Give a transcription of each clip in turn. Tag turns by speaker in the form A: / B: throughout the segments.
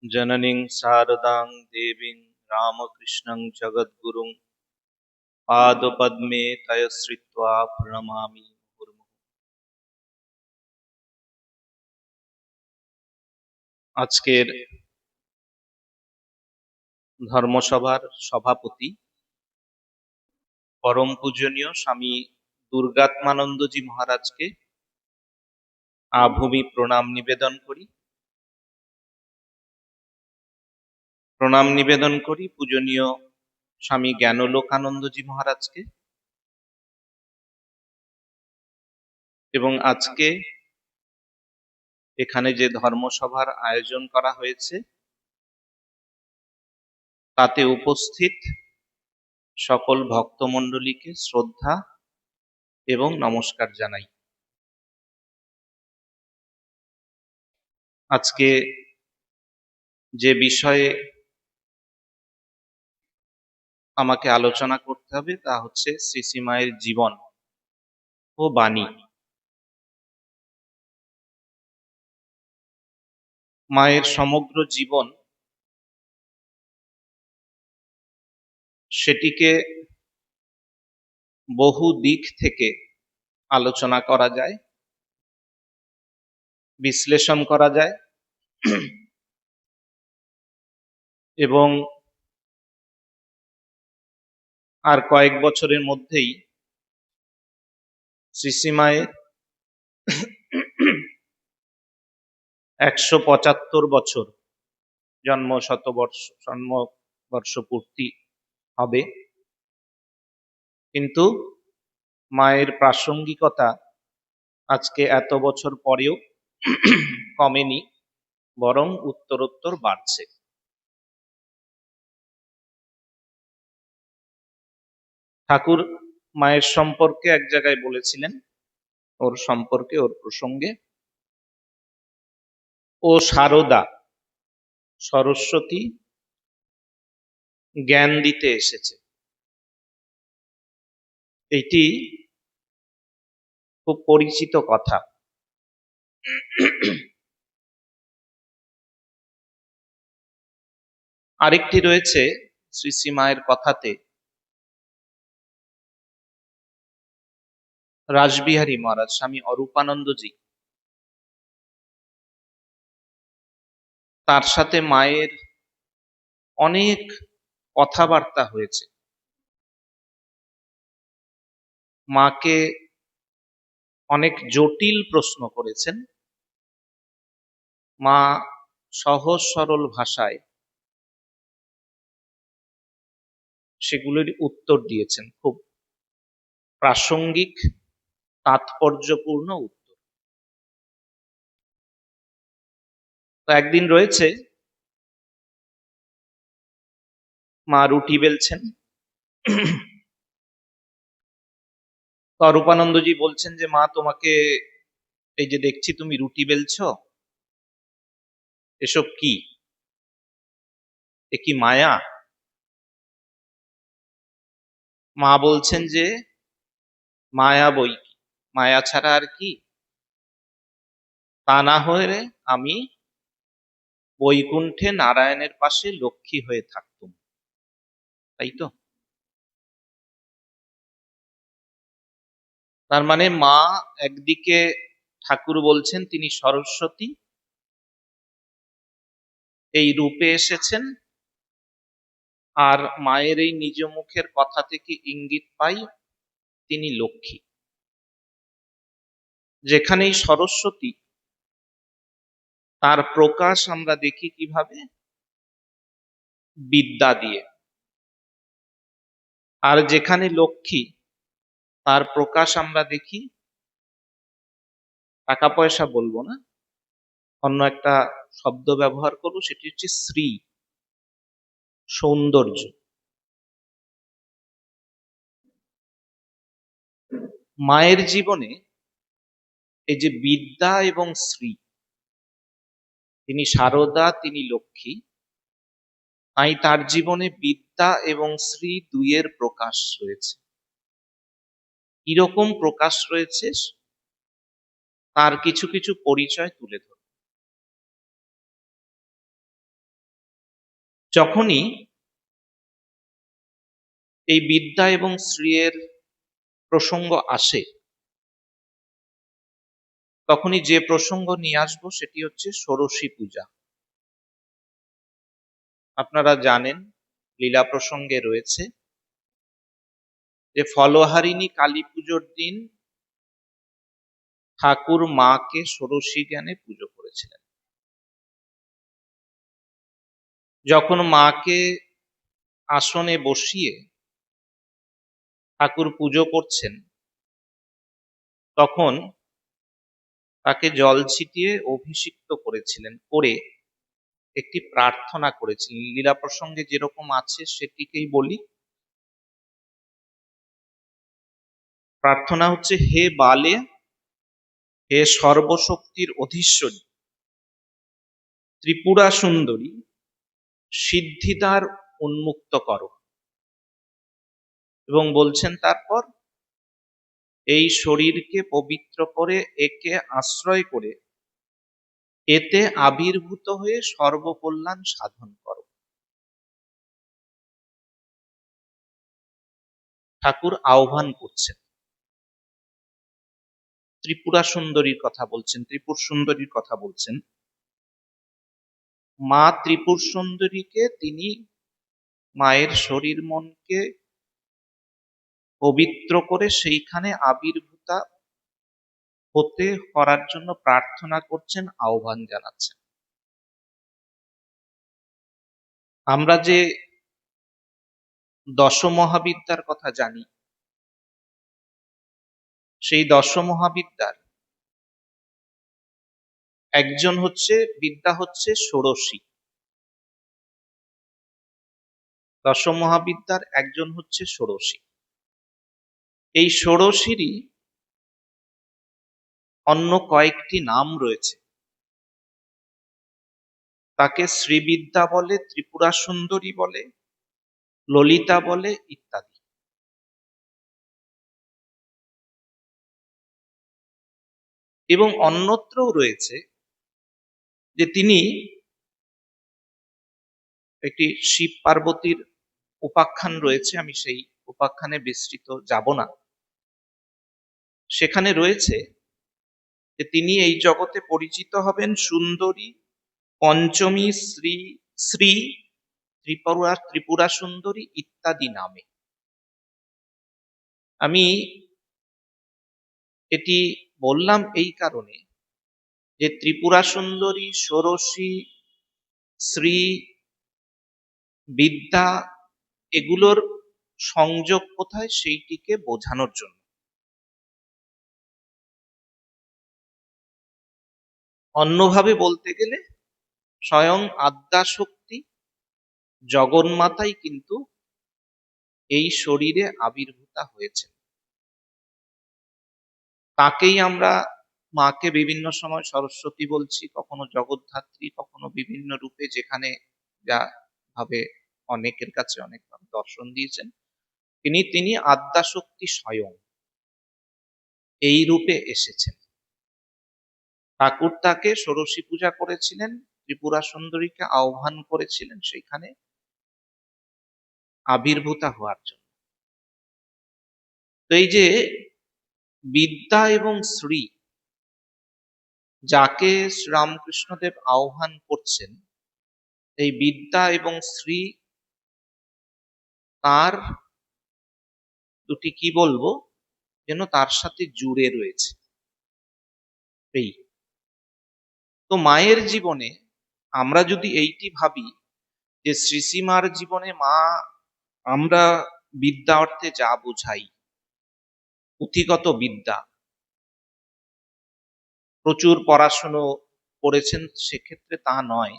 A: जननीं शारदां देवीं रामकृष्णं जगद्गुरुं पादपद्मे तयश्रित्वा प्रणमामि मुहुर्मुहुः। আজকের ধর্মসভার সভাপতি পরম পূজনীয় স্বামী দুর্গাত্মানন্দজি মহারাজকে আভূমি প্রণাম নিবেদন করি। পূজনীয় স্বামী জ্ঞানলোকানন্দজি মহারাজকে, এবং আজকে এখানে যে ধর্মসভার আয়োজন করা হয়েছে তাতে উপস্থিত সকল ভক্তমণ্ডলীকে শ্রদ্ধা এবং নমস্কার জানাই। আজকে যে বিষয়ে আমাকে আলোচনা করতে হবে তা হচ্ছে শ্রী শ্রী মায়ের জীবন ও বাণী। মায়ের সমগ্র জীবন, সেটিকে বহু দিক থেকে আলোচনা করা যায়, বিশ্লেষণ করা যায়, এবং আর কয়েক বছরের মধ্যেই শ্রী শ্রী মায়ের 175 বছর জন্মবর্ষ পূর্তি হবে। কিন্তু মায়ের প্রাসঙ্গিকতা আজকে এত বছর পরেও কমেনি, বরং উত্তরোত্তর বাড়ছে। ঠাকুর মায়ের সম্পর্কে এক জায়গায় বলেছিলেন, ওর প্রসঙ্গে, ও সারদা, সরস্বতী জ্ঞান দিতে এসেছে। এটি খুব পরিচিত কথা। আরেকটি রয়েছে শ্রী শ্রী মায়ের কথাতে, রাসবিহারী মহারাজ স্বামী অরূপানন্দজি, তার সাথে মায়ের অনেক কথাবার্তা হয়েছে। মাকে অনেক জটিল প্রশ্ন করেছেন, মা সহজ সরল ভাষায় সেগুলির উত্তর দিয়েছেন, খুব প্রাসঙ্গিক তাৎপর্যপূর্ণ উত্তর। তো একদিন রয়েছে, মা রুটি বেলছেন, অরূপানন্দজি বলছেন যে মা, তোমাকে এই যে দেখছি তুমি রুটি বেলছো, এসব কি? এ কি মায়া? মা বলছেন যে মায়া বই কি, মায়া ছাড়া আর কি? তা না হলে আমি বৈকুণ্ঠে নারায়ণের পাশে লক্ষ্মী হয়ে থাকতুম, তাই তো? তার মানে মা একদিকে ঠাকুর বলছেন তিনি সরস্বতী, এই রূপে এসেছেন, আর মায়ের এই নিজ মুখের কথা থেকে ইঙ্গিত পাই তিনি লক্ষ্মী। যেখানেই সরস্বতী, তার প্রকাশ আমরা দেখি কিভাবে? বিদ্যা দিয়ে। আর যেখানে লক্ষ্মী, তার প্রকাশ আমরা দেখি, টাকা পয়সা বলবো না, অন্য একটা শব্দ ব্যবহার করবো, সেটি হচ্ছে শ্রী, সৌন্দর্য। মায়ের জীবনে এই যে বিদ্যা এবং শ্রী, তিনি সারদা, তিনি লক্ষ্মী, তাই তার জীবনে বিদ্যা এবং শ্রী দুইয়ের প্রকাশ রয়েছে। কিরকম প্রকাশ রয়েছে তার কিছু কিছু পরিচয় তুলে ধর। যখনই এই বিদ্যা এবং শ্রীয়ের প্রসঙ্গ আসে, তখনই যে প্রসঙ্গ নিয়ে আসবো সেটি হচ্ছে ষোড়শী পূজা। আপনারা জানেন, লীলা প্রসঙ্গে রয়েছে যে ফলহারিণী কালী পুজোর দিন ঠাকুর মাকে ষোড়শী জ্ঞানে পুজো করেছিলেন। যখন মাকে আসনে বসিয়ে ঠাকুর পুজো করছেন, তখন তাকে জল ছিটিয়ে অভিষিক্ত করেছিলেন, করে একটি প্রার্থনা করেছিলেন। লীলা প্রসঙ্গে যেরকম আছে সেটিকেই বলি। প্রার্থনা হচ্ছে, হে বালে, হে সর্বশক্তির অধীশ্বরী, ত্রিপুরা সুন্দরী, সিদ্ধিদ্বার উন্মুক্ত করো। এবং বলছেন তারপর, এই শরীরকে পবিত্র করে একে আশ্রয় করে এতে আবির্ভূত হয়ে সর্বকল্যাণ সাধন করো। ঠাকুর আহ্বান করছেন, ত্রিপুরা সুন্দরীর কথা বলছেন, ত্রিপুর সুন্দরীর কথা বলছেন। মা ত্রিপুর সুন্দরীকে তিনি মায়ের শরীর মনকে পবিত্র করে সেইখানে আবির্ভূতা হতে করার জন্য প্রার্থনা করছেন, আহ্বান জানাচ্ছেন। আমরা যে দশ মহাবিদ্যার কথা জানি, সেই দশ মহাবিদ্যার একজন হচ্ছে, বিদ্যা হচ্ছে ষোড়শী। দশ মহাবিদ্যার একজন হচ্ছে ষোড়শী। এই ষোড়শীরই অন্য কয়েকটি নাম রয়েছে। তাকে শ্রীবিদ্যা বলে, ত্রিপুরা সুন্দরী বলে, ললিতা বলে, ইত্যাদি। এবং অন্যত্রও রয়েছে যে তিনি একটি শিব পার্বতীর উপাখ্যান রয়েছে, আমি সেই উপাখ্যানে বিস্তৃত যাব না। সেখানে রয়েছে যে তিনি এই জগতে পরিচিত হবেন সুন্দরী, পঞ্চমী, শ্রী শ্রী, ত্রিপুরা সুন্দরী ইত্যাদি নামে। আমি এটি বললাম এই কারণে যে ত্রিপুরা সুন্দরী, ষোড়শী, শ্রী, বিদ্যা, এগুলোর সংযোগ কোথায় সেইটিকে বোঝানোর জন্য। অন্যভাবে বলতে গেলে স্বয়ং আদ্যাশক্তি জগন্মাতাই কিন্তু এই শরীরে আবির্ভূতা হয়েছে। তাকেই আমরা মাকে বিভিন্ন সময় সরস্বতী বলছি, কখনো জগদ্ধাত্রী, কখনো বিভিন্ন রূপে, যেখানে যা ভাবে অনেকের কাছে অনেকভাবে দর্শন দিয়েছেন। তিনি আদ্যাশক্তি স্বয়ং এই রূপে এসেছেন। ঠাকুর তাকে ষোড়শী পূজা করেছিলেন, ত্রিপুরা সুন্দরীকে আহ্বান করেছিলেন সেইখানে আবির্ভূতা হওয়ার জন্য। তো এই যে বিদ্যা এবং শ্রী, যাকে শ্রীরামকৃষ্ণদেব আহ্বান করছেন, এই বিদ্যা এবং শ্রী তার দুটি কি বলবো, যেন তার সাথে জুড়ে রয়েছে। এই তো মায়ের জীবনে আমরা যদি এইটি ভাবি যে শ্রীসীমার জীবনে মা, আমরা বিদ্যা অর্থে যা বুঝাই, পুঁথিগত বিদ্যা, প্রচুর পড়াশুনো করেছেন, সেক্ষেত্রে তা নয়,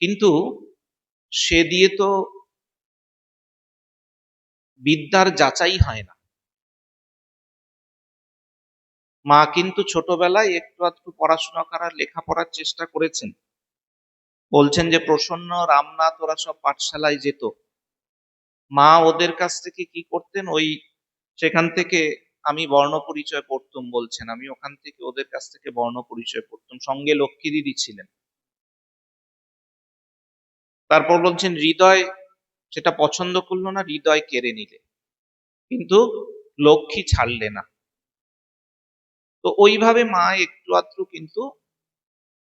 A: কিন্তু সে দিয়ে তো বিদ্যার যাচাই হয় না। মা কিন্তু ছোটবেলায় একটু আধটু পড়াশোনা করার, লেখাপড়ার চেষ্টা করেছেন। বলছেন যে প্রসন্ন, রামনাথ ওরা সব পাঠশালায় যেত, মা ওদের কাছ থেকে কি করতেন, ওই সেখান থেকে আমি বর্ণ পরিচয় পড়তুম বলছেন, আমি ওখান থেকে ওদের কাছ থেকে বর্ণ পরিচয় পড়তুম। সঙ্গে লক্ষ্মী দিদি ছিলেন। তারপর বলছেন হৃদয় সেটা পছন্দ করলো না, হৃদয় কেড়ে নিলে, কিন্তু লক্ষ্মী ছাড়লে না। তো ওইভাবে মা একটু আধটু কিন্তু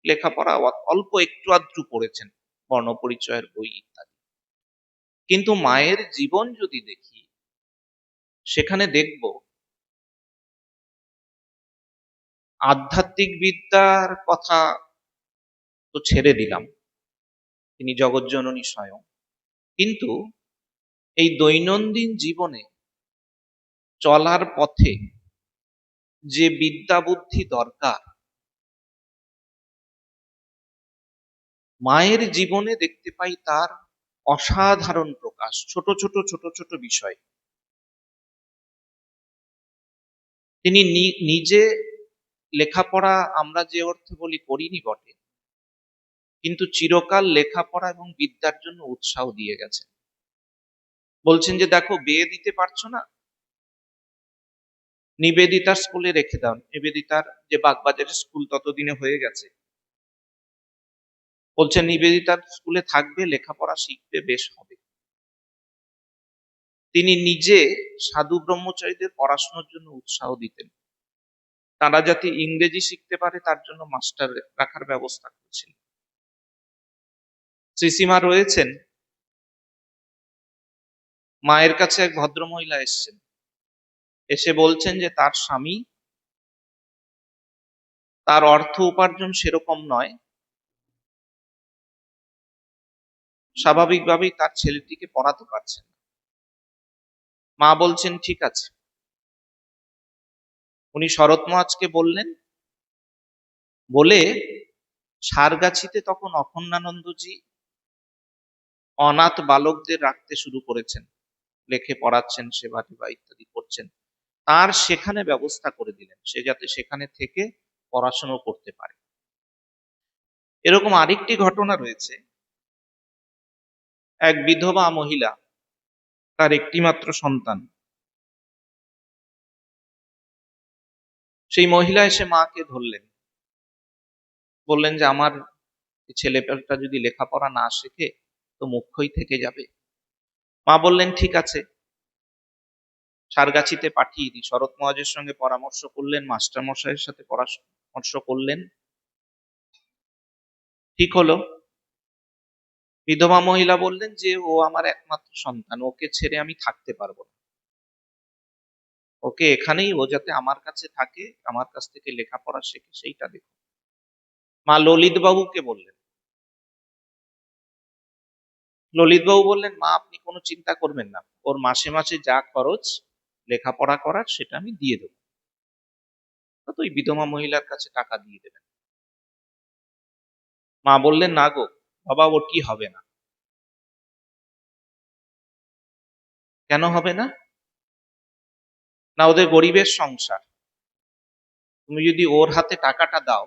A: লেখাপড়া অল্প একটু আধটু পড়েছেন, বর্ণপরিচয়ের বই ইত্যাদি। কিন্তু মায়ের জীবন যদি দেখি, সেখানে দেখব আধ্যাত্মিক বিদ্যার কথা তো ছেড়ে দিলাম, তিনি জগজ্জননী স্বয়ং, কিন্তু এই দৈনন্দিন জীবনে চলার পথে যে বিদ্যা বুদ্ধি দরকার, মায়ের জীবনে দেখতে পাই তার অসাধারণ প্রকাশ। ছোট ছোট ছোট ছোট বিষয় তিনি নিজে লেখাপড়া আমরা যে অর্থে বলি করিনি বটে, কিন্তু চিরকাল লেখাপড়া এবং বিদ্যার জন্য উৎসাহ দিয়ে গেছেন। বলছেন যে দেখো বিয়ে দিতে পারছো না, নিবেদিতার স্কুলে রেখে দাও। নিবেদিতার যে বাগবাজারের স্কুল ততদিনে হয়ে গেছে, বলছেন নিবেদিতার স্কুলে থাকবে, লেখাপড়া শিখবে, বেশ হবে। তিনি নিজে সাধু ব্রহ্মচারীদের পড়াশোনার জন্য উৎসাহ দিতেন, তারা যাতে ইংরেজি শিখতে পারে তার জন্য মাস্টার রাখার ব্যবস্থা করছেন। শ্রীসীমা রয়েছেন, মায়ের কাছে এক ভদ্রমহিলা এসছেন, এসে বলছেন যে তার স্বামী, তার অর্থ উপার্জন সেরকম নয়, স্বাভাবিকভাবেই তার ছেলেটিকে পড়াতে পারছেন না। মা বলছেন ঠিক আছে। উনি শরৎ মহাজকে বললেন, বলে সারগাছিতে তখন অখণ্ডানন্দজি অনাথ বালকদের রাখতে শুরু করেছেন, লেখে পড়াচ্ছেন, সেবা টেবা ইত্যাদি করছেন। তার সেখানে ব্যবস্থা করে দিলেন, সে যাতে সেখানে থেকে পড়াশোনা করতে পারে। এরকম আরেকটি ঘটনা রয়েছে, এক বিধবা মহিলা, তার একটি মাত্র সন্তান। সেই মহিলা এসে মাকে ধরলেন, বললেন যে আমার ছেলেটা যদি লেখাপড়া না শেখে তো মুখ্যই থেকে যাবে। মা বললেন ঠিক আছে, সারগাছিতে পাঠিয়ে দিই। শরৎ মহাজের সঙ্গে পরামর্শ করলেন, মাস্টার মশাইয়ের সাথে পরামর্শ করলেন, ঠিক হলো। বিধবা মহিলা বললেন যে ও আমার একমাত্র সন্তান, ওকে ছেড়ে আমি থাকতে পারবো না, ওকে এখানেই, ও যাতে আমার কাছে থাকে, আমার কাছ থেকে লেখাপড়া শেখে, সেইটা দেখো। মা ললিত বাবুকে বললেন, ললিত বাবু বললেন মা আপনি কোনো চিন্তা করবেন না, ওর মাসে মাসে যা খরচ লেখাপড়া করার সেটা আমি দিয়ে দেবো। তো ওই বিধবা মহিলার কাছে টাকা দিয়ে দেবেন। মা বললেন না গো বাবা, ওর কি হবে না। কেন হবে না? না ওদের গরিবের সংসার, তুমি যদি ওর হাতে টাকাটা দাও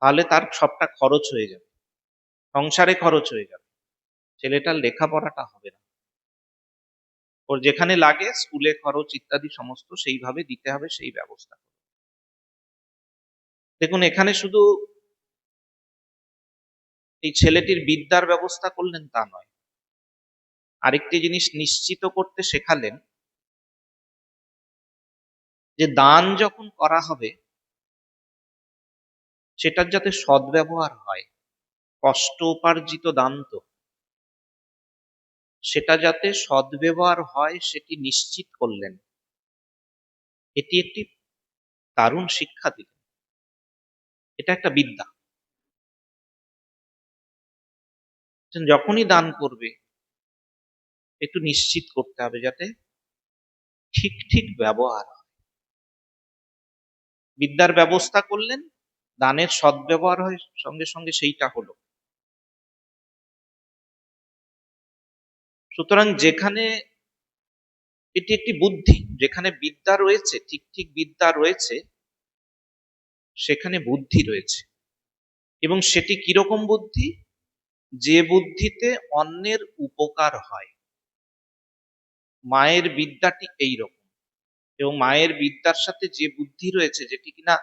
A: তাহলে তার সবটা খরচ হয়ে যাবে, সংসারে খরচ হয়ে যাবে, ছেলেটার লেখাপড়াটা হবে না। ওর যেখানে লাগে স্কুলে খরচ ইত্যাদি সমস্ত সেইভাবে দিতে হবে, সেই ব্যবস্থা। দেখুন এখানে শুধু এই ছেলেটির বিদ্যার ব্যবস্থা করলেন তা নয়, আরেকটি জিনিস নিশ্চিত করতে শেখালেন, যে দান যখন করা হবে সেটার যাতে সদ্ব্যবহার হয়। কষ্ট উপার্জিত দান তো, সেটা যাতে সদ্ব্যবহার হয় সেটি নিশ্চিত করলেন। এটি একটি দারুণ শিক্ষা দিলেন, এটা একটা বিদ্যা। যখনই দান করবে একটু নিশ্চিত করতে হবে যাতে ঠিক ঠিক ব্যবহার হয়। বিদ্যার ব্যবস্থা করলেন, দানের সদ্ব্যবহার হয়, সঙ্গে সঙ্গে সেইটা হলো। সুতরাং যেখানে এটি একটি বুদ্ধি, যেখানে বিদ্যা রয়েছে, ঠিক ঠিক বিদ্যা রয়েছে, সেখানে বুদ্ধি রয়েছে। এবং সেটি কিরকম বুদ্ধি? যে বুদ্ধিতে অন্যের উপকার হয়। মায়ের বিদ্যাটি এইরকম, এবং মায়ের বিদ্যার সাথে যে বুদ্ধি রয়েছে যেটি কিনা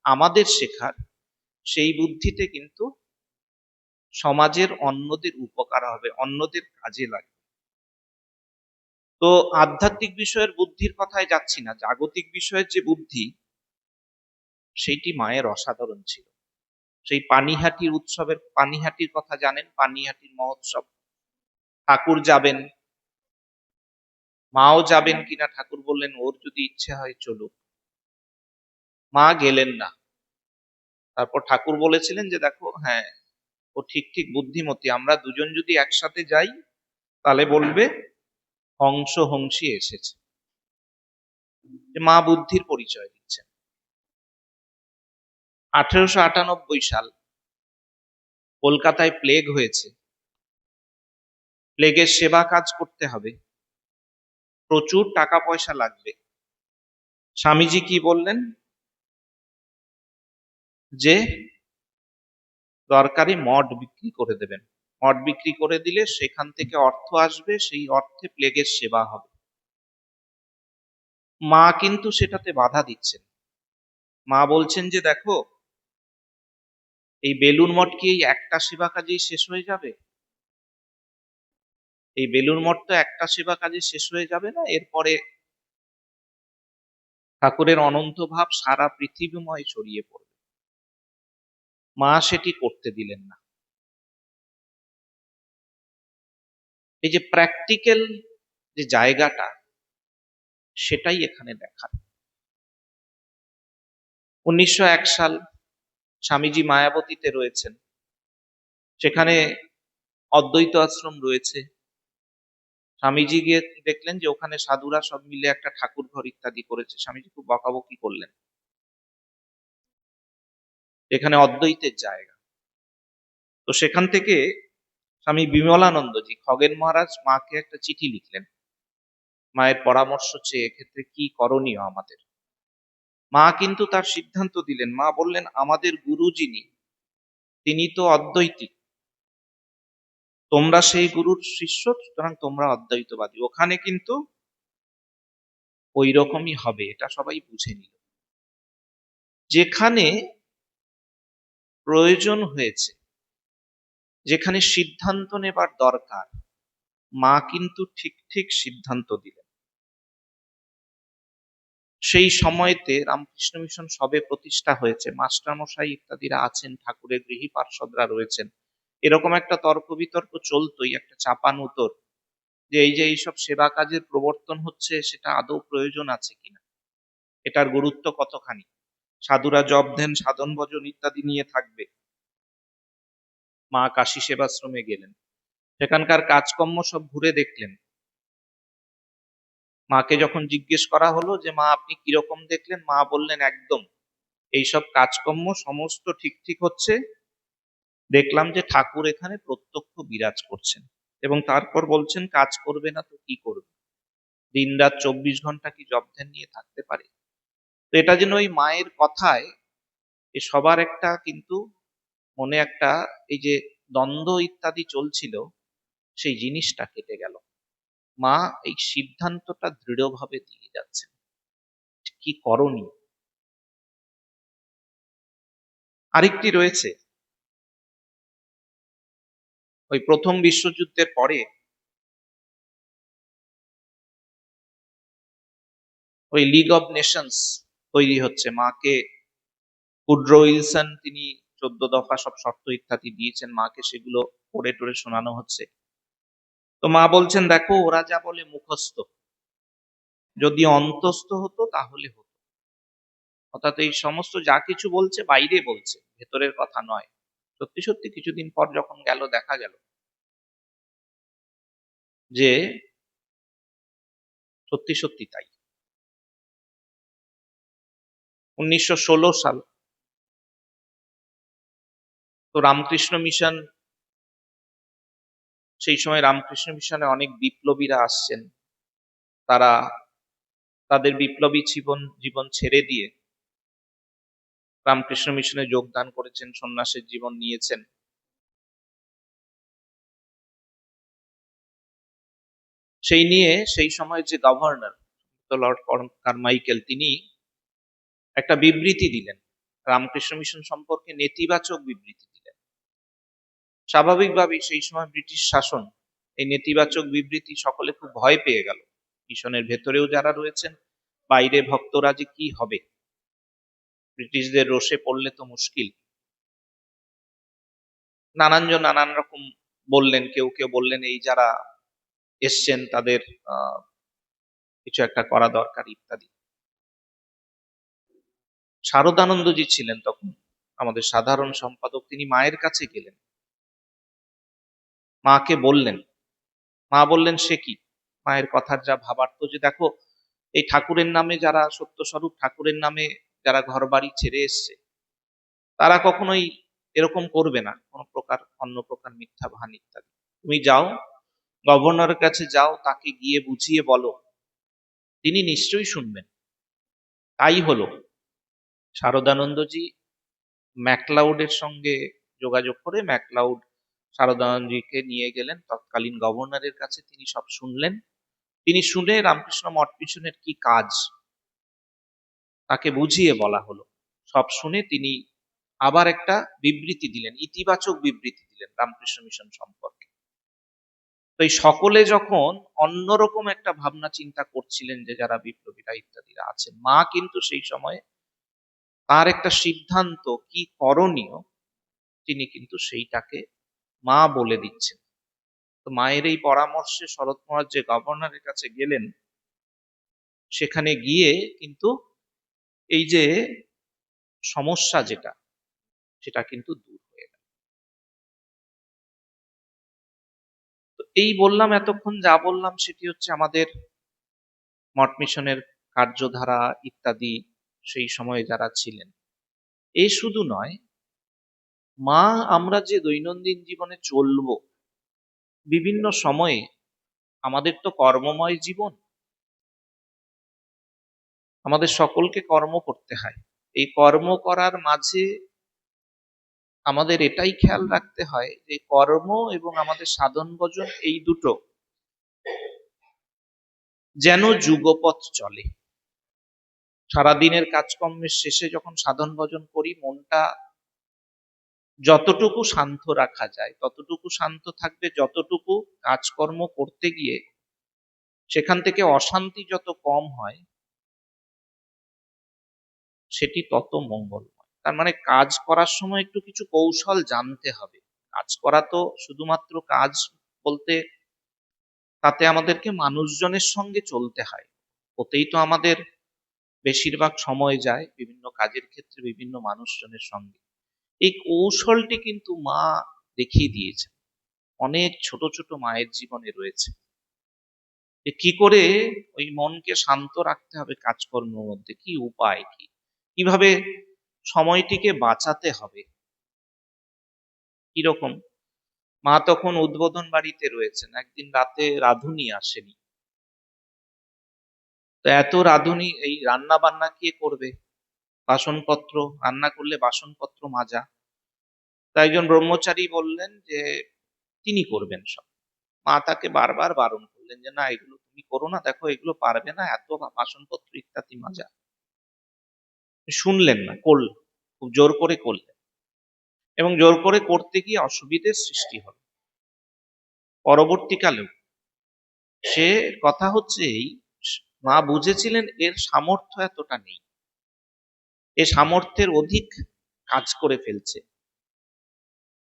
A: আমাদের শেখার, সেই বুদ্ধিতে কিন্তু সমাজের অন্যদের উপকার হবে, অন্যদের কাজে লাগবে। তো আধ্যাত্মিক বিষয়ের বুদ্ধির কথায় যাচ্ছি না, জাগতিক বিষয়ের যে বুদ্ধি সেইটি মায়ের অসাধারণ ছিল। সেই পানিহাটির উৎসবের, পানিহাটির কথা জানেন, পানিহাটির মহোৎসব, ঠাকুর যাবেন, মাও যাবেন কিনা, ঠাকুর বললেন ওর যদি ইচ্ছে হয় চলুক। মা গেলেন না। তারপর ঠাকুর বলেছিলেন যে দেখো, হ্যাঁ ও ঠিক ঠিক বুদ্ধিমতী, আমরা দুজন যদি একসাথে যাই তাহলে বলবে হংস হংসী এসেছে। যে মা বুদ্ধির পরিচয় দিচ্ছেন। 1898 সাল, কলকাতায় প্লেগ হয়েছে। প্লেগের সেবা কাজ করতে হবে, প্রচুর টাকা পয়সা লাগবে। স্বামীজি কি বললেন, যে দরকারি মঠ বিক্রি করে দেবেন, মঠ বিক্রি করে দিলে সেখান থেকে অর্থ আসবে, সেই অর্থে প্লেগের সেবা হবে। মা কিন্তু সেটাতে বাধা দিচ্ছেন। মা বলছেন যে দেখো, এই বেলুড় মঠ কি এই একটা সেবা কাজেই শেষ হয়ে যাবে? এই বেলুড় মঠ তো একটা সেবা কাজে শেষ হয়ে যাবে না, এরপরে ঠাকুরের অনন্ত ভাব সারা পৃথিবীময় ছড়িয়ে পড়বে। মা সেটি করতে দিলেন না। এই যে প্র্যাকটিক্যাল যে জায়গাটা, সেটাই এখানে দেখার। 1901 সাল, স্বামীজি মায়াবতীতে রয়েছেন, সেখানে অদ্বৈত আশ্রম রয়েছে। স্বামীজি গিয়ে দেখলেন যে ওখানে সাধুরা সব মিলে একটা ঠাকুর ঘর ইত্যাদি করেছে। স্বামীজি খুব বকাবকি করলেন, এখানে অদ্বৈতের জায়গা। তো সেখান থেকে স্বামী বিমলানন্দজি, খগেন মহারাজ মাকে একটা চিঠি লিখলেন, মায়ের পরামর্শ চেয়ে এক্ষেত্রে কি করণীয় আমাদের। মা কিন্তু তার সিদ্ধান্ত দিলেন। মা বললেন আমাদের গুরু যিনি, তিনি তো অদ্বৈতী, তোমরা সেই গুরুর শিষ্য, সুতরাং তোমরা অদ্বৈতবাদী। ওখানে কিন্তু ওই রকমই হবে, এটা সবাই বুঝে নিল। যেখানে প্রয়োজন হয়েছে, যেখানে সিদ্ধান্ত নেবার দরকার, মা কিন্তু ঠিক ঠিক সিদ্ধান্ত দিলেন। সেই সময়তে রামকৃষ্ণ মিশন সবে প্রতিষ্ঠা হয়েছে, মাস্টারমশাই ইত্যাদিরা আছেন, ঠাকুরের গৃহী পার্ষদরা রয়েছেন। এরকম একটা তর্ক বিতর্ক চলতোই, একটা চাপানুতর, যে এই যে এইসব সেবা কাজের প্রবর্তন হচ্ছে সেটা আদৌ প্রয়োজন আছে কিনা, এটার গুরুত্ব কতখানি, সাধুরা জপ ধ্যান সাধন ভজন ইত্যাদি নিয়ে থাকবে। মা কাশী সেবাশ্রমে গেলেন, সেখানকার কাজকর্ম সব ঘুরে দেখলেন। মাকে যখন জিজ্ঞেস করা হলো যে মা আপনি কিরকম দেখলেন, মা বললেন একদম এইসব কাজকর্ম সমস্ত ঠিক ঠিক হচ্ছে, দেখলাম যে ঠাকুর এখানে প্রত্যক্ষ বিরাজ করছেন। এবং তারপর বলছেন কাজ করবে না তো কি করবে, দিন রাত 24 ঘন্টা কি জপ ধ্যান নিয়ে থাকতে পারে? তো এটা যেন ওই মায়ের কথায় এ সবার একটা কিন্তু মনে একটা, এই যে দ্বন্দ্ব ইত্যাদি চলছিল, সেই জিনিসটা কেটে গেল। মা এই সিদ্ধান্তটা দৃঢ়ভাবে দিয়ে যাচ্ছেন কি করণীয়। আরেকটি রয়েছে, ওই প্রথম বিশ্বযুদ্ধের পরে ওই লিগ অব নেশনস তৈরি হচ্ছে। মাকে উড্রো উইলসন তিনি 14 দফা সব শর্ত ইত্যাদি দিয়েছেন, মাকে সেগুলো পড়ে টড়ে শোনানো হচ্ছে। তো মা বলছেন দেখো ওরা যা বলে মুখস্থ, যদি অন্তস্থ হতো তাহলে হতো। অর্থাৎ এই সমস্ত যা কিছু বলছে বাইরে বলছে, ভেতরের কথা নয়। সত্যি সত্যি কিছুদিন পর যখন গেল, দেখা গেল যে সত্যি সত্যি তাই। 1916 সাল, তো রামকৃষ্ণ মিশন, সেই সময় রামকৃষ্ণ মিশনে অনেক বিপ্লবীরা আসছেন। তারা তাদের বিপ্লবী জীবন জীবন ছেড়ে দিয়ে রামকৃষ্ণ মিশনে যোগদান করেছেন, সন্ন্যাসের জীবন নিয়েছেন। সেই নিয়ে সেই সময় যে গভর্নর লর্ড কারমাইকেল, তিনি একটা বিবৃতি দিলেন, রামকৃষ্ণ মিশন সম্পর্কে নেতিবাচক বিবৃতি দিলেন। স্বাভাবিকভাবেই সেই সময় ব্রিটিশ শাসন, এই নেতিবাচক বিবৃতি সকলে খুব ভয় পেয়ে গেল। মিশনের ভেতরেও যারা রয়েছেন, বাইরে ভক্তরা যে কি হবে, ব্রিটিশদের রোষে পড়লে তো মুশকিল। নানানজন নানান রকম বললেন, কেউ কেউ বললেন এই যারা এসছেন তাদের আহ কিছু একটা করা দরকার ইত্যাদি। শারদানন্দজি ছিলেন তখন আমাদের সাধারণ সম্পাদক, তিনি মায়ের কাছে গেলেন, মাকে বললেন। মা বললেন সে কি, মায়ের কথার যা ভাবার্থ যে দেখো, এই ঠাকুরের নামে যারা সত্যস্বরূপ ঠাকুরের নামে যারা ঘর বাড়ি ছেড়ে এসছে, তারা কখনোই এরকম করবে না, কোনো প্রকার অন্য প্রকার মিথ্যা ভান ইত্যাদি। তুমি যাও, গভর্নরের কাছে যাও, তাকে গিয়ে বুঝিয়ে বলো, তিনি নিশ্চয়ই শুনবেন। তাই হলো, শারদানন্দজি ম্যাকলাউডের সঙ্গে যোগাযোগ করে ম্যাকলাউড শারদানন্দজিকে নিয়ে গেলেন তৎকালীন গভর্নরের কাছে। তিনি সব শুনলেন। তিনি শুনে রামকৃষ্ণ মঠ মিশনের কি কাজ তাকে বুঝিয়ে বলা হলো। সব শুনে তিনি আবার একটা বিবৃতি দিলেন, ইতিবাচক বিবৃতি দিলেন রামকৃষ্ণ মিশন সম্পর্কে। তো এই সকলে যখন অন্যরকম একটা ভাবনা চিন্তা করছিলেন যে যারা বিপ্লবীরা ইত্যাদিরা আছেন, মা কিন্তু সেই সময়ে তার একটা সিদ্ধান্ত কি করণীয় তিনি কিন্তু সেইটাকে মা বলে দিচ্ছেন। তো মায়ের এই পরামর্শে শরৎ মহারাজ যে গভর্নরের কাছে গেলেন, সেখানে গিয়ে কিন্তু এই যে সমস্যা যেটা, সেটা কিন্তু দূর হয়ে গেল। তো এই বললাম, এতক্ষণ যা বললাম সেটি হচ্ছে আমাদের মঠ মিশনের কার্যধারা ইত্যাদি সেই সময়ে যারা ছিলেন। এই শুধু নয়, মা আমরা যে দৈনন্দিন জীবনে চলবো বিভিন্ন সময়ে, আমাদের তো কর্মময় জীবন, আমাদের সকলকে কর্ম করতে হয়। এই কর্ম করার মাঝে আমাদের এটাই খেয়াল রাখতে হয় যে কর্ম এবং আমাদের সাধন ভজন এই দুটো যেন যুগপৎ চলে। সারাদিনের কাজকর্মের শেষে যখন সাধন ভজন করি, মনটা যতটুকু শান্ত রাখা যায় ততটুকু শান্ত থাকবে, যতটুকু কাজকর্ম করতে গিয়ে সেখান থেকে অশান্তি যত কম হয় সেটি তত মঙ্গলময়। তার মানে কাজ করার সময় একটু কিছু কৌশল জানতে হবে। কাজ করা তো শুধুমাত্র কাজ বলতে, তাতে আমাদেরকে মানুষজনের সঙ্গে চলতে হয়, ওতেই তো আমাদের বেশিরভাগ সময় যায় বিভিন্ন কাজের ক্ষেত্রে বিভিন্ন মানুষজনের সঙ্গে। এই কৌশলটি কিন্তু মা দেখিয়ে দিয়েছে, অনেক ছোট ছোট মায়ের জীবনে রয়েছে যে কি করে ওই মনকে শান্ত রাখতে হবে কাজকর্মের মধ্যে, কি উপায়, কি কিভাবে সময়টিকে বাঁচাতে হবে। কিরকম, মা তখন উদ্বোধন বাড়িতে রয়েছেন, একদিন রাতে রাঁধুনি আসেনি। তো এত রাঁধুনি, এই রান্না বান্না কে করবে, বাসনপত্র, রান্না করলে বাসনপত্র মাজা। তাই একজন ব্রহ্মচারী বললেন যে তিনি করবেন সব। মা তাকে বারবার বারণ করলেন যে না, এগুলো তুমি করো না, দেখো এগুলো পারবে না, এত বাসনপত্র ইত্যাদি মাজা। শুনলেন না, করলেন, খুব জোর করে করলেন, এবং জোর করে করতে গিয়ে অসুবিধের সৃষ্টি হল পরবর্তীকালেও। সে কথা হচ্ছে এই, মা বুঝেছিলেন এর সামর্থ্য এতটা নেই, এ সামর্থ্যের অধিক কাজ করে ফেলছে,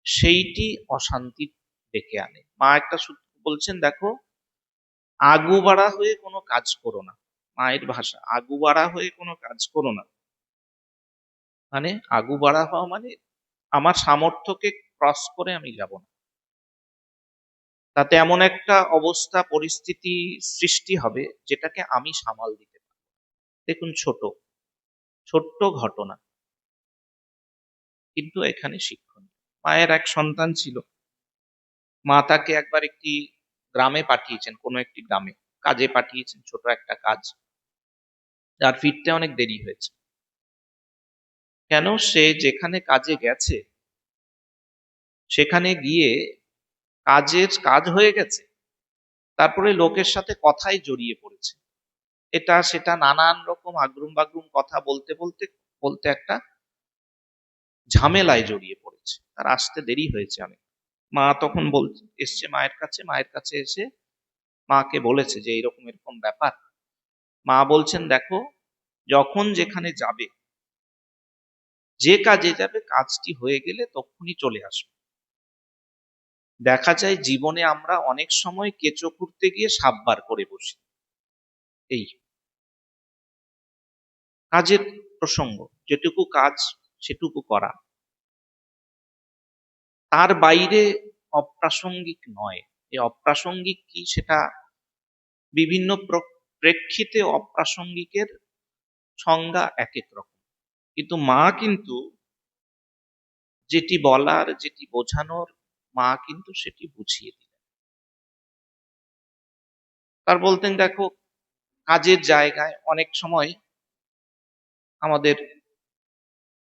A: সেইটি অশান্তি ডেকে আনে। মা একটা সূত্র বলছেন, দেখো, আগু বাড়া হয়ে কোনো কাজ করো না। মায়ের ভাষা, আগু বাড়া হয়ে কোনো কাজ করো না, মানে আগু বাড়া হওয়া মানে আমার সামর্থ্যকে ক্রস করে আমি যাব না, তাতে এমন একটা অবস্থা পরিস্থিতি সৃষ্টি হবে যেটাকে আমি সামাল দিতে পারবো। দেখুন, ছোট ছোট্ট ঘটনা, কিন্তু এখানে শিক্ষণীয়। মায়ের এক সন্তান ছিল, মা তাকে একবার একটি গ্রামে পাঠিয়েছেন, কোনো একটি গ্রামে কাজে পাঠিয়েছেন, ছোট একটা কাজ, আর ফিরতে অনেক দেরি হয়েছে। কেন, সে যেখানে কাজে গেছে সেখানে গিয়ে কাজ হয়ে গেছে, তারপরে লোকের সাথে কথায় জড়িয়ে পড়েছে, এটা সেটা নানান রকম আগরুম বাগরুম কথা বলতে বলতে বলতে একটা ঝামেলায় জড়িয়ে পড়েছে, তার আসতে দেরি হয়েছে অনেক। মা তখন এসছে মায়ের কাছে এসে মাকে বলেছে যে এরকম এরকম ব্যাপার। মা বলছেন, দেখো, যখন যেখানে যাবে, যে কাজে যাবে, কাজটি হয়ে গেলে তখনই চলে আসবে। দেখা যায় জীবনে আমরা অনেক সময় কেঁচো খুঁড়তে গিয়ে সাপ বার করে বসি। এই কাজের প্রসঙ্গ, যেটুকু কাজ সেটুকু করা, তার বাইরে অপ্রাসঙ্গিক নয়। এই অপ্রাসঙ্গিক কি, সেটা বিভিন্ন প্রেক্ষিতে অপ্রাসঙ্গিকের সংজ্ঞা এক এক রকম। কিন্তু মা কিন্তু যেটি বলার, যেটি বোঝানোর, মা কিন্তু সেটি বুঝিয়ে দিলেন। তার বলতেন, দেখো, কাজের জায়গায় অনেক সময় আমাদের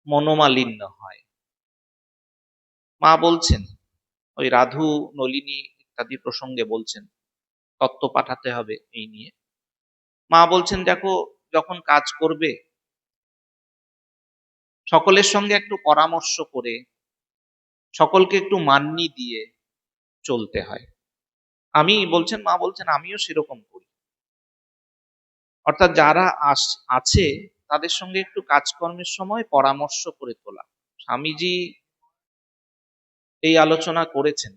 A: মনোমালিন্য হয়। মা বলছেন, ওই রাধু, নলিনী ইত্যাদি প্রসঙ্গে বলছেন, তত্ত্ব পাঠাতে হবে এই নিয়ে। মা বলছেন, দেখো, যখন কাজ করবে সকলের সঙ্গে একটু পরামর্শ করে, সকলকে একটু মান্যি দিয়ে চলতে হয়। মা বলছেন, আমিও সেরকম করি। অর্থাৎ যারা আছে তাদের সঙ্গে একটু কাজকর্মের সময় পরামর্শ করে তোলা। স্বামীজি এই আলোচনা করেছেন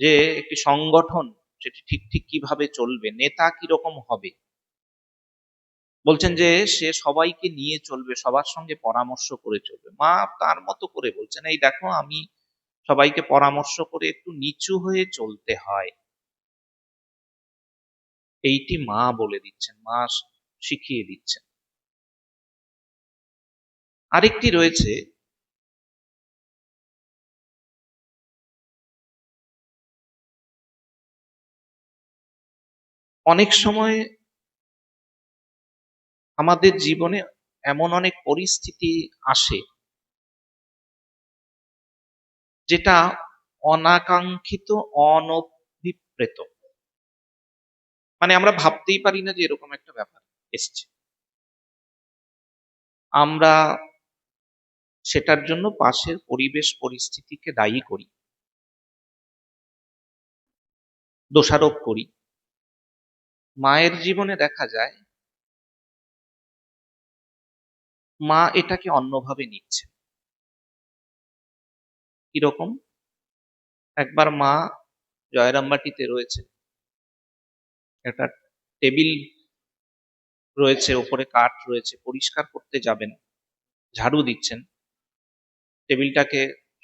A: যে একটি সংগঠন সেটি ঠিক ঠিক কিভাবে চলবে, নেতা কিরকম হবে। বলছেন যে সে সবাইকে নিয়ে চলবে, সবার সঙ্গে পরামর্শ করে চলবে। মা তার মতো করে বলছেন, এই দেখো, আমি সবাইকে পরামর্শ করে একটু নিচু হয়ে চলতে হয়। এইটি মা বলে দিচ্ছেন, মা শিখিয়ে দিচ্ছেন। আরেকটি রয়েছে, অনেক সময় আমাদের জীবনে এমন অনেক পরিস্থিতি আসে যেটা অনাকাঙ্ক্ষিত, অনভিপ্রেত। মানে আমরা ভাবতেই পারি না যে এরকম একটা ব্যাপার এসছে। আমরা সেটার জন্য পাশের পরিবেশ পরিস্থিতিকে দায়ী করি, দোষারোপ করি। মায়ের জীবনে দেখা যায় মা এটাকে অন্যভাবে নিচ্ছে। কিরকম? একবার মা জয়রামবাটিতে রয়েছে, একটা টেবিল রয়েছে, ওপরে কাঠ রয়েছে, পরিষ্কার করতে যাবেন, ঝাড়ু দিচ্ছেন, টেবিলটাকে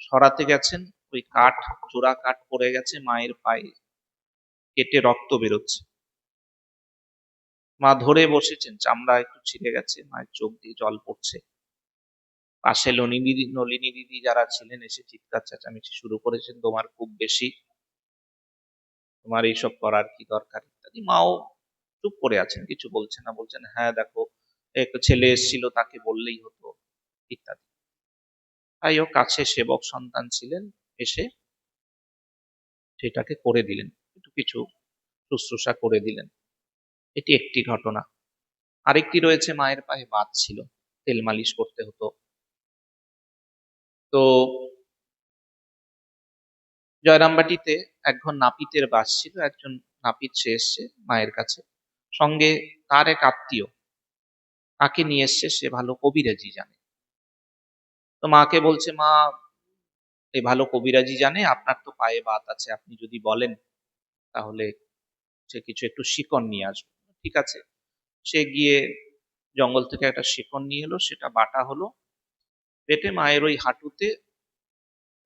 A: সরাতে গেছেন, ওই কাঠ, জোড়া কাঠ পড়ে গেছে মায়ের পায়ে, কেটে রক্ত বেরোচ্ছে। মা ধরে বসেছেন, চামড়া একটু ছিঁড়ে গেছে, মায়ের চোখ দিয়ে জল পড়ছে। পাশে নলিনী দিদি যারা ছিলেন এসে চিৎকার চেঁচামেচি শুরু করেছেন, তোমার খুব বেশি, তোমার এইসব করার কি দরকার, ইত্যাদি। মাও চুপ করে আছেন, কিছু বলছেন না। বলছেন, হ্যাঁ দেখো, একটা ছেলে এসেছিল, তাকে বললেই হতো, ইত্যাদি। তাই ও কাছে সেবক সন্তান ছিলেন, এসে সেটাকে করে দিলেন, একটু কিছু শুশ্রূষা করে দিলেন। এটি একটি ঘটনা। আরেকটি রয়েছে, মায়ের পায়ে বাত ছিল, তেল মালিশ করতে হতো। তো জয়রামবাটিতে একজন নাপিতের বাস ছিল, একজন নাপিত সে এসছে মায়ের কাছে, সঙ্গে তার এক আত্মীয়, তাকে নিয়ে এসছে, সে ভালো কবিরাজি জানে। তো মাকে বলছে, মা, এই ভালো কবিরাজি জানে, আপনার তো পায়ে বাত আছে, আপনি যদি বলেন তাহলে সে কিছু একটু শিকড় নিয়ে আসবে। ঠিক আছে। সে গিয়ে জঙ্গল থেকে একটা শিকড় নিয়ে এলো, সেটা বাটা হলো, বেটে মায়ের ওই হাঁটুতে,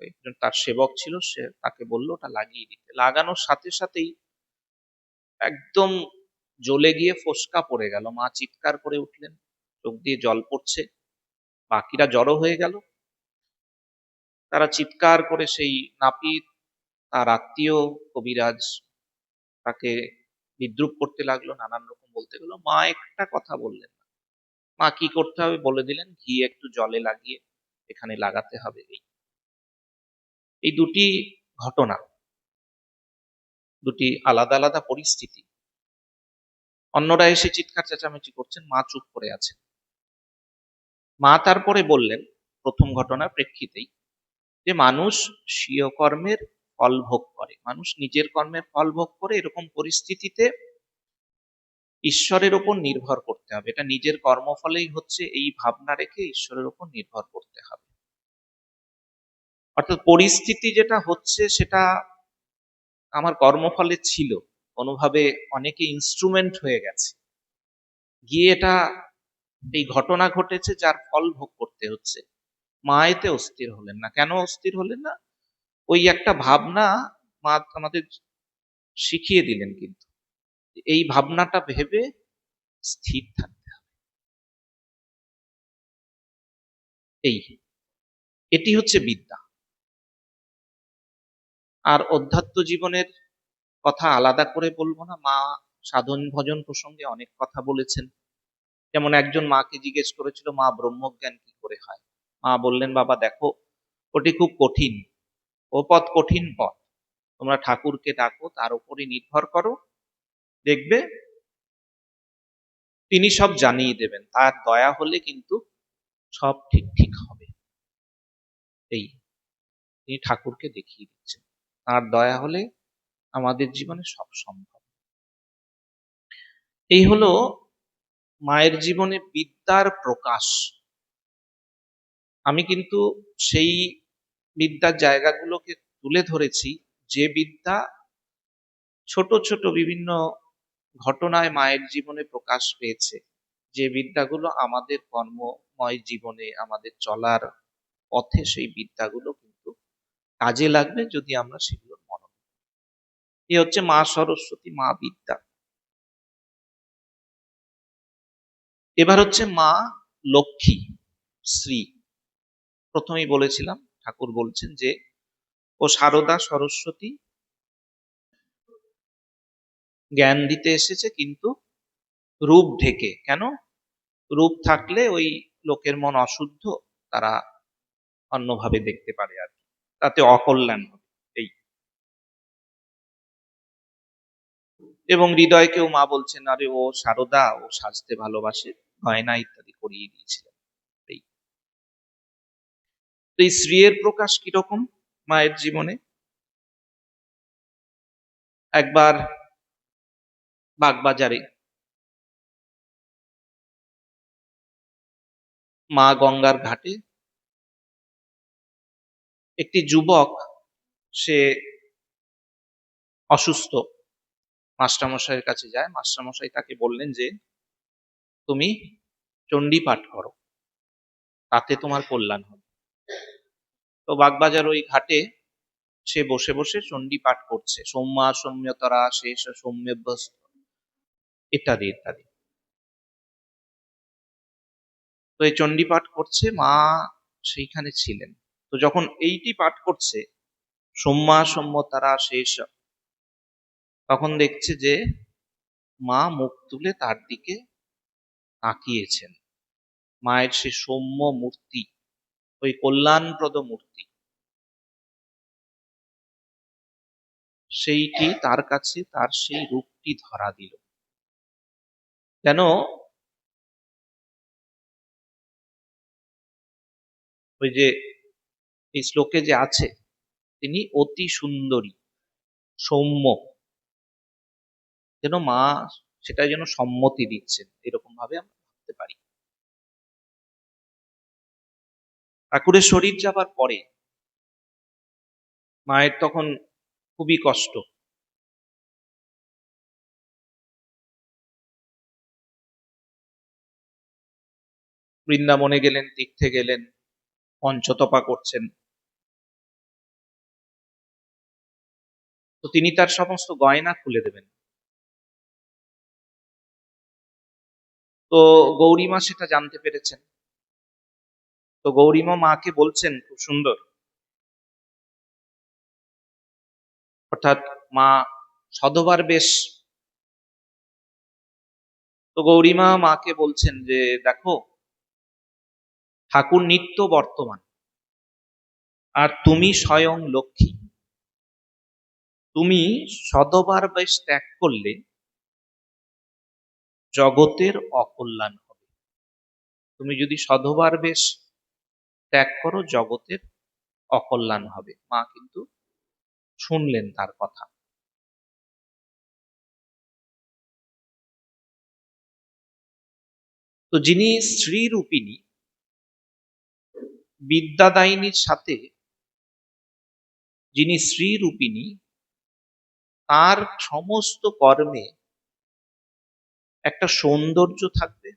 A: একজন তার সেবক ছিল, সে তাকে বললো ওটা লাগিয়ে দিতে। লাগানোর সাথে সাথেই একদম জ্বলে গিয়ে ফোস্কা পড়ে গেল। মা চিৎকার করে উঠলেন, চোখ দিয়ে জল পড়ছে। বাকিরা জড়ো হয়ে গেল। তারা চিৎকার করে সেই নাপিত, তার আত্মীয় কবিরাজ, তাকে বিদ্রুপ করতে লাগলো, নানান রকম বলতে গেল। মা একটা কথা বললেন না। মা কি করতে হবে বলে দিলেন, ঘি একটু জলে লাগিয়ে এখানে লাগাতে হবে। এই দুটি ঘটনা, দুটি আলাদা আলাদা পরিস্থিতি। অন্যরা এসে চিৎকার চেঁচামেচি করছেন, মা চুপ করে আছেন। মা তারপরে বললেন, প্রথম ঘটনার প্রেক্ষিতেই, যে মানুষ স্বীয় কর্মের ফল ভোগ করে, মানুষ নিজের কর্মের ফল ভোগ করে। এরকম পরিস্থিতিতে ঈশ্বরের ওপর নির্ভর করতে হবে, এটা নিজের কর্মফলেই হচ্ছে, এই ভাবনা রেখে ঈশ্বরের ওপর নির্ভর করতে হবে। অর্থাৎ পরিস্থিতি যেটা হচ্ছে সেটা আমার কর্মফলে ছিল, কোনোভাবে অনেকে ইনস্ট্রুমেন্ট হয়ে গেছে, গিয়ে এটা এই ঘটনা ঘটেছে যার ফল ভোগ করতে হচ্ছে। মা এতে অস্থির হলেন না। কেন অস্থির হলেন না? ওই একটা ভাবনা মা আমাদের শিখিয়ে দিলেন, কিন্তু এই ভাবনাটা ভেবে স্থির থাকতে হবে। এই এটি হচ্ছে বিদ্যা। আর অধ্যাত্ম জীবনের কথা আলাদা করে বলবো না, মা সাধন ভজন প্রসঙ্গে অনেক কথা বলেছেন। যেমন একজন মাকে জিজ্ঞেস করেছিল, মা ব্রহ্মজ্ঞান কি করে হয়? মা বললেন, বাবা দেখো, ওটি খুব কঠিন, ও পথ কঠিন পথ, তোমরা ঠাকুরকে ডাকো, তার উপরই নির্ভর করো, দেখবে তিনি সব জানিয়ে দেবেন, তার দয়া হলে কিন্তু সব ঠিক ঠিক হবে। এই তিনি ঠাকুরকে দেখিয়ে দিচ্ছেন, তার দয়া হলে আমাদের জীবনে সব সম্ভব। এই হলো মায়ের জীবনে বিদ্যার প্রকাশ। আমি কিন্তু সেই বিদ্যার জায়গাগুলোকে তুলে ধরেছি, যে বিদ্যা ছোট ছোট বিভিন্ন ঘটনায় মায়ের জীবনে প্রকাশ পেয়েছে, যে বিদ্যাগুলো আমাদের কর্মময় জীবনে, আমাদের চলার পথে সেই বিদ্যাগুলো কিন্তু কাজে লাগবে যদি আমরা সেগুলো মনন করি। এ হচ্ছে মা সরস্বতী, মা বিদ্যা। এবার হচ্ছে মা লক্ষ্মী, শ্রী। প্রথমেই বলেছিলাম, ঠাকুর বলছেন যে ও সারদা সরস্বতী জ্ঞান দিতে এসেছে, কিন্তু রূপ ঢেকে। কেন? রূপ থাকলে ওই লোকের মন অশুদ্ধ, তারা অন্যভাবে দেখতে পারে, আর কি, তাতে অকল্যাণ হবে। এই এবং হৃদয়কেও মা বলছেন, আরে ও সারদা, ও সাজতে ভালোবাসে, গয়না ইত্যাদি করিয়ে দিয়েছিলেন। এই তো এই শ্রীয়ের প্রকাশ কিরকম মায়ের জীবনে? একবার বাগবাজারে মা গঙ্গার ঘাটে একটি যুবক, সে অসুস্থ, মাস্টারমশাইয়ের কাছে যায়। মাস্টারমশাই তাকে বললেন যে তুমি চণ্ডী পাঠ করো, তাতে তোমার কল্যাণ হবে। তো বাগবাজার ওই ঘাটে সে বসে বসে চণ্ডী পাঠ করছে, সৌম্যা সৌম্যতরা শেষ সৌম্যভ্যস্ত ইত্যাদি ইত্যাদি। তো এই চণ্ডী পাঠ করছে, মা সেইখানে ছিলেন। তো যখন এইটি পাঠ করছে, সৌম্যা সৌম্যতারা শেষ, তখন দেখছে যে মা মুখ তুলে তার দিকে তাকিয়েছেন। মায়ের সে সৌম্য মূর্তি, ওই কল্যাণপ্রদ মূর্তি, সেইটি তার কাছে তার সেই রূপটি ধরা দিল। যেন ওই যে এই শ্লোকে যে আছে, তিনি অতি সুন্দরী, সৌম্য, যেন মা সেটা যেন সম্মতি দিচ্ছেন, এরকম ভাবে আমরা ভাবতে পারি। ঠাকুরের শরীর যাবার পরে মায়ের তখন খুবই কষ্ট। বৃন্দাবনে গেলেন, তীর্থে গেলেন, পঞ্চতপা করছেন। তো তিনি তার সমস্ত গয়না খুলে দেবেন। তো গৌরীমা সেটা জানতে পেরেছেন। তো গৌরীমা মাকে বলছেন খুব সুন্দর, অর্থাৎ মা সধবার বেশ। তো গৌরীমা মাকে বলছেন যে দেখো, ঠাকুর নিত্য বর্তমান, আর তুমি স্বয়ং লক্ষ্মী। তুমি সধবার বেশ ত্যাগ করলে জগতের অকল্যাণ হবে। তুমি যদি সধবার বেশ ত্যাগ করো, জগতের অকল্যাণ হবে। মা কিন্তু শুনলেন তার কথা। তো যিনি স্ত্রী রূপিণী বিদ্যাদায়িনীর সাথে, যিনি স্ত্রী রূপিণী, তার সমস্ত কর্মে একটা সৌন্দর্য থাকবে,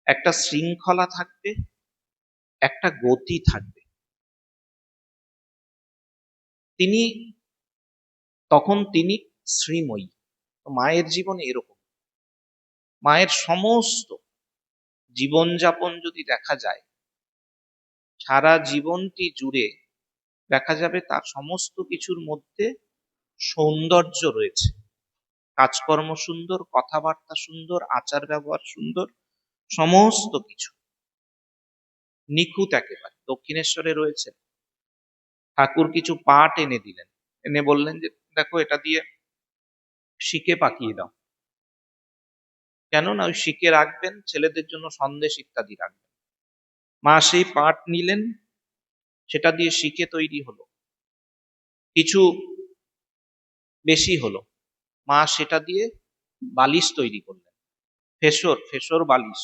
A: একটা শৃঙ্খলা থাকবে, একটা গতি থাকবে। তিনি তিনি শ্রীময়ী। মায়ের জীবনে এরকম, মায়ের সমস্ত জীবনযাপন যদি দেখা যায়, সারা জীবনটি জুড়ে দেখা যাবে তার সমস্ত কিছুর মধ্যে সৌন্দর্য রয়েছে। কাজকর্ম সুন্দর, কথাবার্তা সুন্দর, আচার ব্যবহার সুন্দর, সমস্ত কিছু নিখুঁত একেবারে। দক্ষিণেশ্বরে রয়েছে, ঠাকুর কিছু পাট এনে দিলেন, এনে বললেন যে দেখো এটা দিয়ে শিকে পাকিয়ে দাও। কেন না ওই শিকে রাখবেন, ছেলেদের জন্য সন্দেশ ইত্যাদি রাখবেন। মা সেই পাট নিলেন, সেটা দিয়ে শিকে তৈরি হলো, কিছু বেশি হলো, মা সেটা দিয়ে বালিশ তৈরি করলেন, ফেসর বালিশ,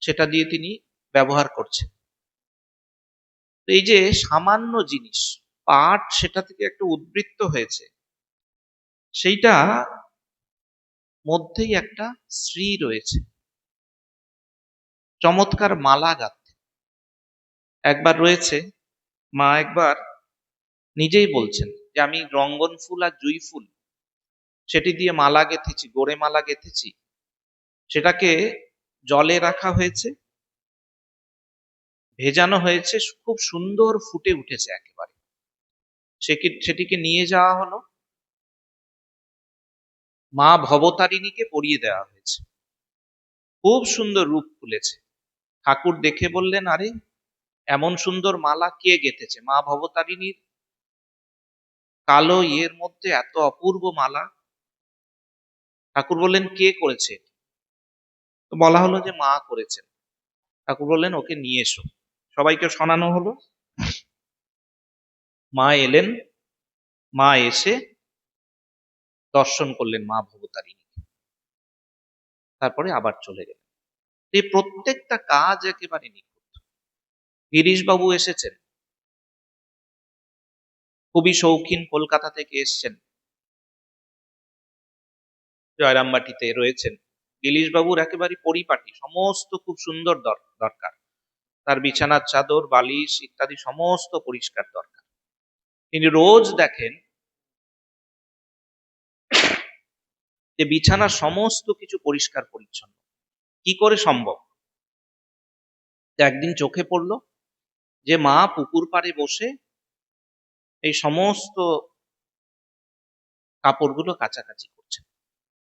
A: সেটা দিয়ে তিনি ব্যবহার করছেন। এই যে সামান্য জিনিস পাট, সেটা থেকে একটা উদ্বৃত্ত হয়েছে, সেইটা মধ্যেই একটা শ্রী রয়েছে। চমৎকার মালা গাঁথতে একবার রয়েছে, মা একবার নিজেই বলছেন যে আমি রঙ্গন ফুল আর জুঁই ফুল সেটি দিয়ে মালা গেঁথেছি, গোড়ে মালা গেঁথেছি, সেটাকে জলে রাখা হয়েছে, ভেজানো হয়েছে, খুব সুন্দর ফুটে উঠেছে একেবারে। সেটিকে নিয়ে যাওয়া হলো, মা ভবতারিণীকে পরিয়ে দেওয়া হয়েছে, খুব সুন্দর রূপ তুলেছে। ঠাকুর দেখে বললেন আরে এমন সুন্দর মালা কে গেঁথেছে? মা ভবতারিণীর কালো ইয়ের মধ্যে এত অপূর্ব মালা। ঠাকুর বললেন কে করেছে? তো বলা হলো যে মা করেছেন। ঠাকুর বললেন ওকে নিয়ে এসো। সবাইকে শোনানো হলো, মা এলেন, মা এসে দর্শন করলেন মা ভবতারিণী, তারপরে আবার চলে গেলেন। এই প্রত্যেকটা কাজ একেবারে নিখুঁত। গিরিশ বাবু এসেছেন, খুবই শৌখিন, কলকাতা থেকে এসছেন, জয়রামবাটিতে রয়েছেন। গিরিশ বাবুর একেবারে পরিপাটি, সমস্ত খুব সুন্দর দরকার, তার বিছানার চাদর, বালিশ ইত্যাদি সমস্ত পরিষ্কার দরকার। তিনি রোজ দেখেন যে বিছানার সমস্ত কিছু পরিষ্কার পরিচ্ছন্ন। কি করে সম্ভব? একদিন চোখে পড়লো যে মা পুকুর পাড়ে বসে এই সমস্ত কাপড়গুলো কাচাকাচি করছেন,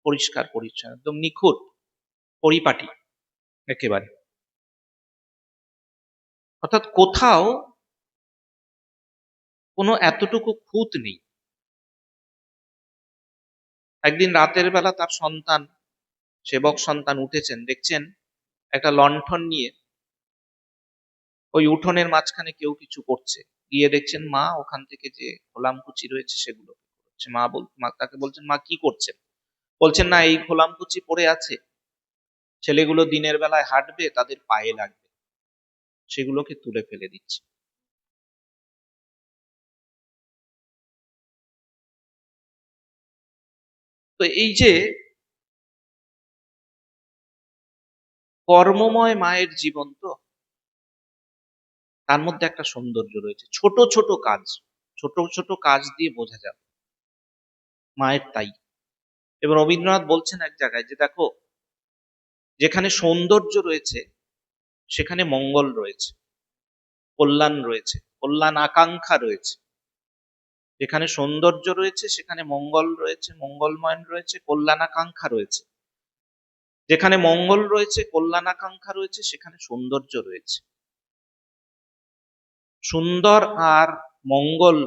A: পরিষ্কার পরিচ্ছন্ন, একদম নিখুঁত, পরিপাটি একেবারে। অর্থাৎ কোথাও কোনো এতটুকু খুঁত নেই। একদিন রাতের বেলা তার সন্তান, সেবক সন্তান উঠেছেন, দেখছেন একটা লণ্ঠন নিয়ে ওই উঠোনের মাঝখানে কেউ কিছু করছে। গিয়ে দেখছেন মা ওখান থেকে যে খোলামকুচি রয়েছে সেগুলো করছে। মা তাকে বলছেন মা কি করছেন? বলছেন না এই খোলামকুচি পড়ে আছে, ছেলেগুলো দিনের বেলায় হাঁটবে, তাদের পায়ে লাগবে, সেগুলোকে তুলে ফেলে দিচ্ছে। তো এই যে কর্মময় মায়ের জীবন, তো তার মধ্যে একটা সৌন্দর্য রয়েছে। ছোট ছোট কাজ, ছোট ছোট কাজ দিয়ে বোঝা যাবে মায়ের তাই। এবং রবীন্দ্রনাথ বলছেন এক জায়গায় যে দেখো, যেখানে সৌন্দর্য রয়েছে সেখানে মঙ্গল রয়েছে, কল্যাণ রয়েছে, কল্যাণ আকাঙ্ক্ষা রয়েছে। যেখানে সৌন্দর্য রয়েছে সেখানে মঙ্গল রয়েছে, মঙ্গলময় রয়েছে, কল্যাণাকাঙ্ক্ষা রয়েছে। যেখানে মঙ্গল রয়েছে, কল্যাণাকাঙ্ক্ষা রয়েছে, সেখানে সৌন্দর্য রয়েছে। সুন্দর আর মঙ্গল,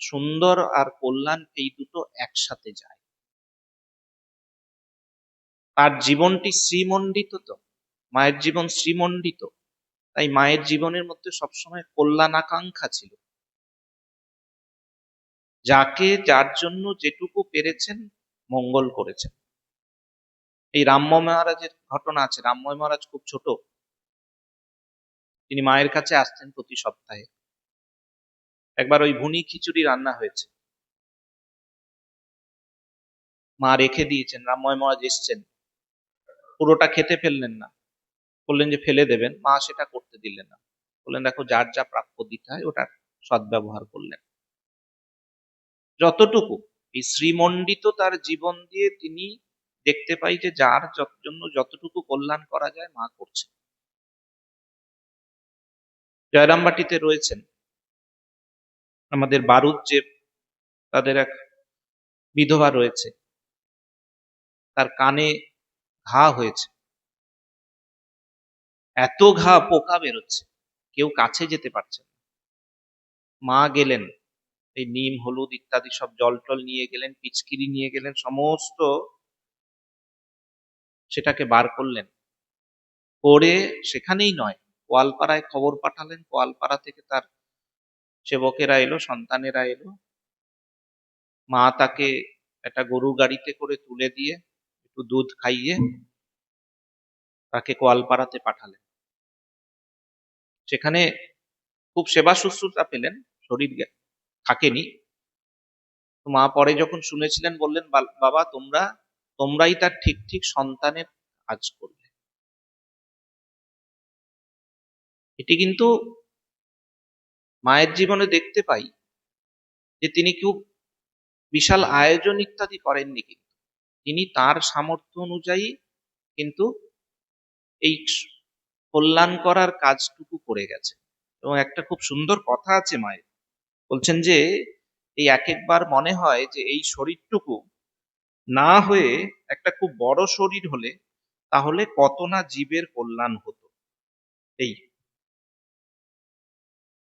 A: সুন্দর আর কল্যাণ, এই দুটো একসাথে যায়। তার জীবনটি শ্রীমণ্ডিত, তো মায়ের জীবন শ্রীমণ্ডিত। তাই মায়ের জীবনের মধ্যে সবসময় কল্যাণাকাঙ্ক্ষা ছিল। যাকে যার জন্য যেটুকু পেরেছেন মঙ্গল করেছেন। এই রামময় মহারাজের ঘটনা আছে। রামময় মহারাজ খুব ছোট, তিনি মায়ের কাছে আসতেন প্রতি সপ্তাহে। একবার ওই ভুনি খিচুড়ি রান্না হয়েছে, মা রেখে দিয়েছেন, রামময় মহারাজ এসছেন, পুরোটা খেতে ফেললেন না, বললেন যে ফেলে দেবেন, মা সেটা করতে দিলেন না, বললেন দেখো যার যা প্রাপ্য দিতে হয় ওটার সদ্ব্যবহার করলেন। যতটুকু এই শ্রীমণ্ডিত তার জীবন দিয়ে তিনি দেখতে পাই যে যার জন্য যতটুকু কল্যাণ করা যায় মা করছে। জয়রামবাটিতে রয়েছেন আমাদের বারুদ, যে তাদের এক বিধবা রয়েছে, তার কানে ঘা হয়েছে, এত ঘা, পোকা বেরোচ্ছে, কেউ কাছে যেতে পারছে না। মা গেলেন, এই নিম হলুদ ইত্যাদি সব জল টল নিয়ে গেলেন, পিচকিরি নিয়ে গেলেন, সমস্ত সেটাকে বার করলেন, করে সেখানেই নয়, কোয়ালপাড়ায় খবর পাঠালেন, কোয়ালপাড়া থেকে তার সেবকেরা এলো, সন্তানেরা এলো, মা তাকে একটা গরু গাড়িতে করে তুলে দিয়ে একটু দুধ খাইয়ে তাকে কোয়ালপাড়াতে পাঠালেন। সেখানে খুব সেবা শুশ্রূষা পেলেন, শরীর থাকেনি। মা পরে যখন শুনেছিলেন বললেন, বাবা তোমরাই তার ঠিক ঠিক সন্তানের কাজ করবে। এটি কিন্তু মায়ের জীবনে দেখতে পাই যে তিনি খুব বিশাল আয়োজন ইত্যাদি করেননি, কিন্তু তিনি তার সামর্থ্য অনুযায়ী কিন্তু এই কল্যাণ করার কাজটুকু করে গেছে। এবং একটা খুব সুন্দর কথা আছে মায়ের, বলছেন যে এই এক একবার মনে হয় যে এই শরীরটুকু না হয়ে একটা খুব বড় শরীর হলে তাহলে কত না জীবের কল্যাণ হতো। এই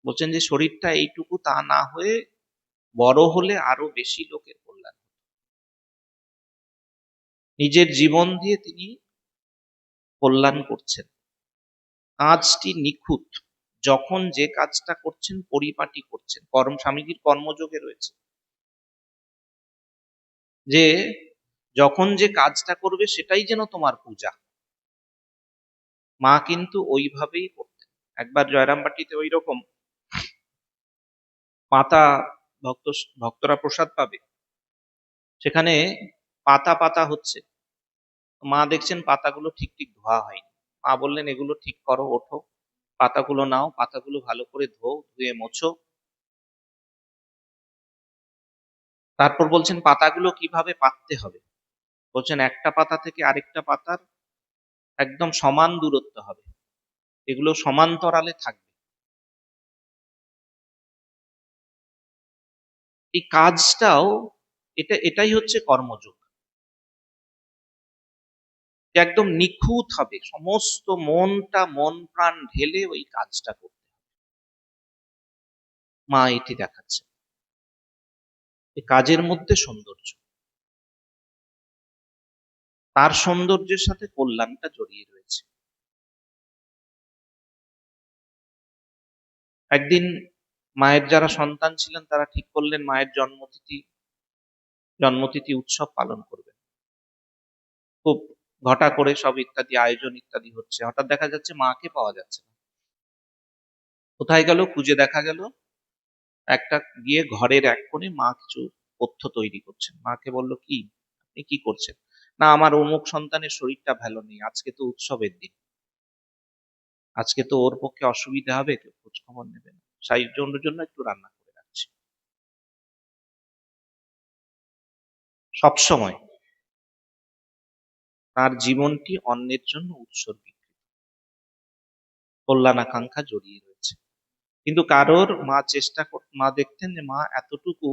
A: বলছেন যে শরীরটা এইটুকু তা না হয়ে বড় হলে আরো বেশি লোকের কল্যাণ। নিজের জীবন দিয়ে তিনি কল্যাণ করছেন, কাজটি নিখুঁত, যখন যে কাজটা করছেন পরিপাটি করছেন। স্বামীজির কর্মযোগে রয়েছে যে যখন যে কাজটা করবে সেটাই যেন তোমার পূজা। মা কিন্তু ওইভাবেই করতেন। একবার জয়রামবাটিতে ওই রকম পাতা, ভক্তরা প্রসাদ পাবে, সেখানে পাতা পাতা হচ্ছে, মা দেখছেন পাতাগুলো ঠিক ঠিক ধোয়া হয়নি। মা বললেন এগুলো ঠিক করো, ওঠো, পাতাগুলো নাও, পাতাগুলো ভালো করে ধুয়ে মোছো। তারপর বলছেন পাতাগুলো কিভাবে পাততে হবে, বলছেন একটা পাতা থেকে আরেকটা পাতার একদম সমান দূরত্ব হবে, এগুলো সমান্তরালে থাকবে। এই কাজটাও এটাই হচ্ছে কর্মযোগ, একদম নিখুঁত হবে, সমস্ত মন প্রাণ ঢেলে ওই কাজটা করতে হবে। মা এটি দেখাচ্ছে, এই কাজের মধ্যে সৌন্দর্য, তার সৌন্দর্যের সাথে কল্যাণটা জড়িয়ে রয়েছে। একদিন মায়ের যারা সন্তান ছিলেন তারা ঠিক করলেন মায়ের জন্মতিথি উৎসব পালন করবেন। খুব ঘটা করে সব ইত্যাদি আয়োজন ইত্যাদি হচ্ছে, হঠাৎ দেখা যাচ্ছে মাকে পাওয়া যাচ্ছে না। কোথায় গেল, খুঁজে দেখা গেল একটা গিয়ে ঘরের এক কোণে মা কিছু পথ্য তৈরি করছেন। মাকে বলল, কি আপনি কি করছেন? না, আমার অমুক সন্তানের শরীরটা ভালো নেই, আজকে তো উৎসবের দিন, আজকে তো ওর পক্ষে অসুবিধা হবে, কেউ খোঁজ খবর নেবে না, সেই জন্য একটু রান্না করে রাখছি। সবসময় তার জীবনটি অন্যের জন্য উৎসর্গীকৃত, কল্যাণাকাঙ্ক্ষা জড়িয়ে রয়েছে। কিন্তু কারোর মা দেখতেন যে মা এতটুকু,